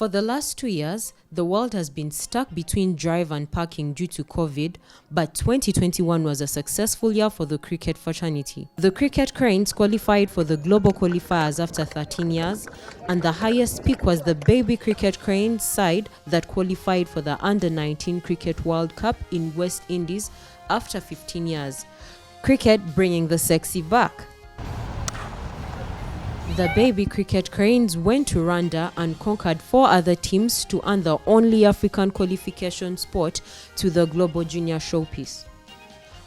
For the last 2 years, the world has been stuck between drive and parking due to COVID, but 2021 was a successful year for the cricket fraternity. The Cricket Cranes qualified for the global qualifiers after 13 years, and the highest peak was the Baby Cricket Cranes side that qualified for the U19 Cricket World Cup in West Indies after 15 years. Cricket bringing the sexy back. The Baby Cricket Cranes went to Rwanda and conquered 4 other teams to earn the only African qualification spot to the Global Junior Showpiece.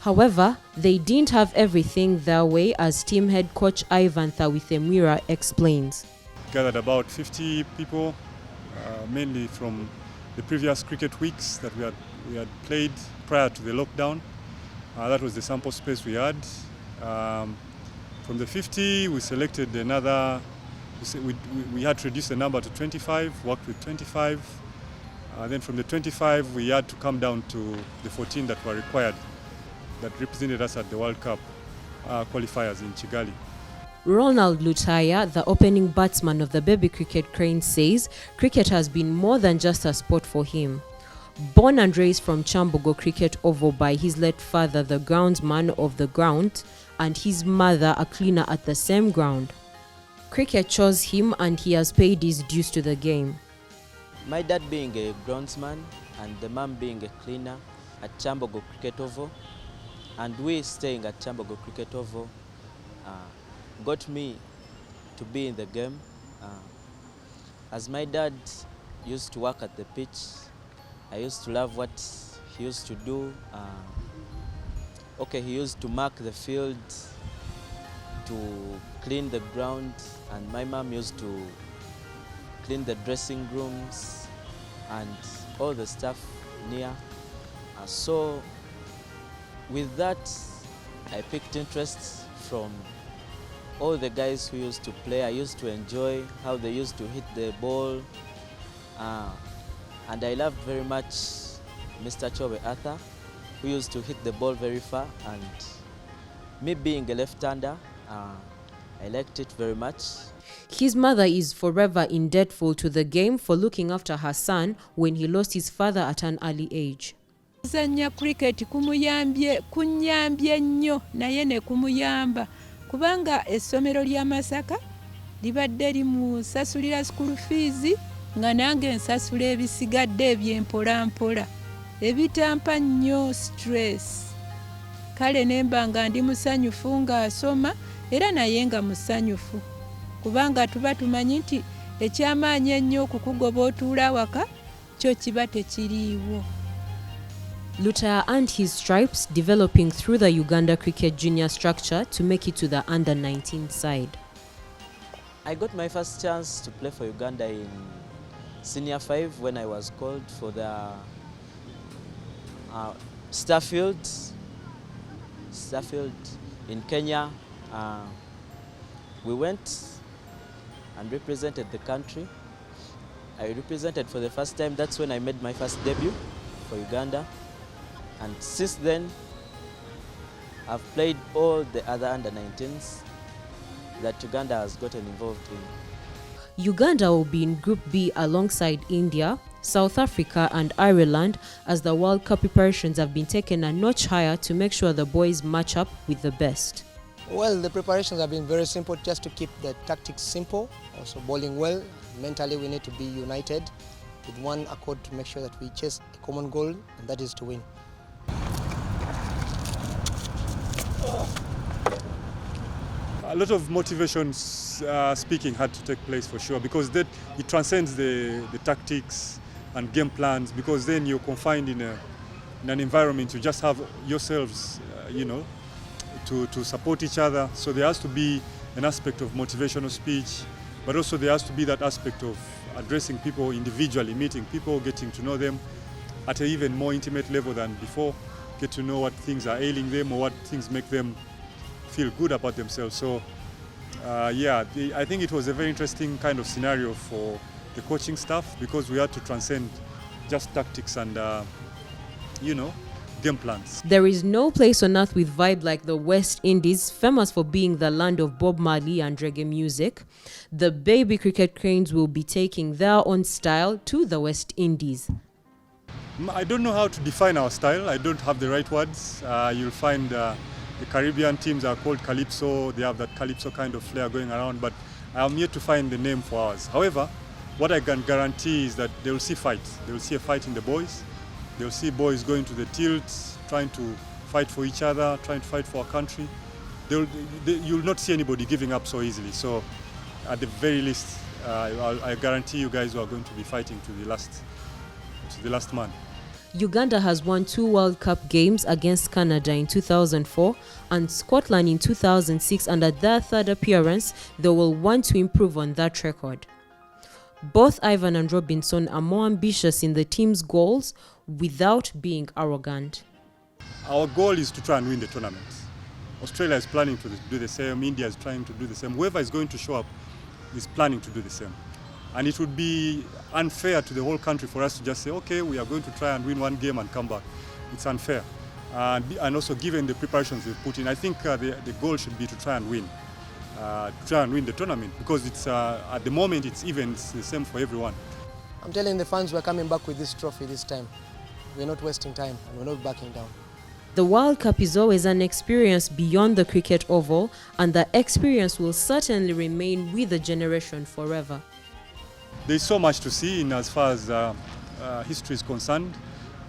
However, they didn't have everything their way, as team head coach Ivan Thawithemira explains. Gathered about 50 people, mainly from the previous cricket weeks that we had played prior to the lockdown. That was the sample space we had. From the 50, we selected another, we had to reduce the number to 25, worked with 25. Then from the 25, we had to come down to the 14 that were required, that represented us at the World Cup qualifiers in Kigali. Ronald Lutaya, the opening batsman of the Baby Cricket Cranes, says cricket has been more than just a sport for him. Born and raised from Chambogo Cricket Oval by his late father, the groundsman of the ground, and his mother, a cleaner at the same ground, cricket chose him and he has paid his dues to the game. My dad being a groundsman and the mom being a cleaner at Chambogo Cricket Oval, and we staying at Chambogo Cricket Oval, got me to be in the game. As my dad used to work at the pitch, I used to love what he used to do. He used to mark the field, to clean the ground, and my mom used to clean the dressing rooms and all the stuff near. So with that, I picked interest from all the guys who used to play. I used to enjoy how they used to hit the ball, and I loved very much Mr. Chobe Arthur, who used to hit the ball very far, and me being a left-hander, I liked it very much. His mother is forever indebtful to the game for looking after her son when he lost his father at an early age. Kuzanya cricket kunyambye nnyo naye ne kumuyamba kubanga essomero lya Masaka libadde limusasulira school fees nga nange nsasula ebisigadde ebyempolampola ebitampa nnyo stress. Kale nemba nga ndi musanyufu nga asoma era naye nga musanyufu kubanga tuba tumanyi nti ekyamaanyi ennyo okukugoba otuula waka kyo kiba tekiriiwo. Lutaya earned his stripes developing through the Uganda Cricket Junior structure to make it to the under-19 side. I got my first chance to play for Uganda in Senior 5 when I was called for the Starfield in Kenya. We went and represented the country. I represented for the first time. That's when I made my first debut for Uganda. And since then, I've played all the other under-19s that Uganda has gotten involved in. Uganda will be in Group B alongside India, South Africa and Ireland, as the World Cup preparations have been taken a notch higher to make sure the boys match up with the best. Well, the preparations have been very simple, just to keep the tactics simple, also bowling well. Mentally, we need to be united with one accord to make sure that we chase a common goal, and that is to win. A lot of motivation speaking had to take place for sure, because that it transcends the tactics and game plans, because then you're confined in an environment. You just have yourselves, to support each other. So there has to be an aspect of motivational speech, but also there has to be that aspect of addressing people individually, meeting people, getting to know them at an even more intimate level than before, get to know what things are ailing them or what things make them feel good about themselves. So I think it was a very interesting kind of scenario for the coaching staff, because we had to transcend just tactics and game plans. There is no place on earth with vibe like the West Indies, famous for being the land of Bob Marley and reggae music. The baby cricket cranes will be taking their own style to the West Indies. I don't know how to define our style. I don't have the right words. You'll find the Caribbean teams are called Calypso. They have that Calypso kind of flair going around, but I am yet to find the name for ours. However, what I can guarantee is that they will see fights. They will see a fight in the boys. They will see boys going to the tilts, trying to fight for each other, trying to fight for our country. You'll not see anybody giving up so easily. So at the very least, I guarantee you guys are going to be fighting to the last man. Uganda has won 2 World Cup games against Canada in 2004 and Scotland in 2006, and at their third appearance, they will want to improve on that record. Both Ivan and Robinson are more ambitious in the team's goals without being arrogant. Our goal is to try and win the tournament. Australia is planning to do the same, India is trying to do the same. Whoever is going to show up is planning to do the same. And it would be unfair to the whole country for us to just say, okay, we are going to try and win one game and come back. It's unfair. And also given the preparations we've put in, I think the goal should be to try and win. The tournament, because it's at the moment it's even, it's the same for everyone. I'm telling the fans we're coming back with this trophy this time. We're not wasting time and we're not backing down. The World Cup is always an experience beyond the cricket oval, and the experience will certainly remain with the generation forever. There's so much to see in as far as history is concerned.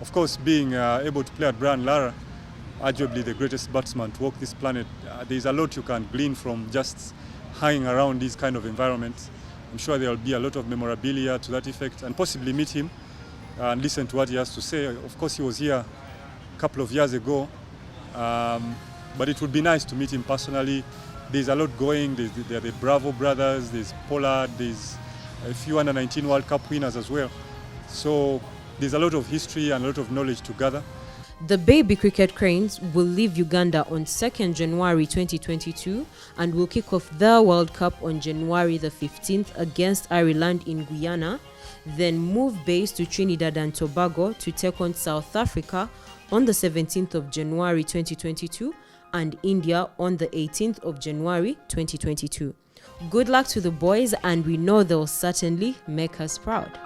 Of course, being able to play at Brian Lara, arguably the greatest batsman to walk this planet, there's a lot you can glean from just hanging around these kind of environments. I'm sure there will be a lot of memorabilia to that effect, and possibly meet him and listen to what he has to say. Of course, he was here a couple of years ago, but it would be nice to meet him personally. There's a lot going. There are the Bravo brothers, there's Pollard, there's a few U19 World Cup winners as well. So there's a lot of history and a lot of knowledge to gather. The baby cricket cranes will leave Uganda on 2nd January 2022 and will kick off their World Cup on January the 15th against Ireland in Guyana, then move base to Trinidad and Tobago to take on South Africa on the 17th of January 2022 and India on the 18th of January 2022. Good luck to the boys, and we know they'll certainly make us proud.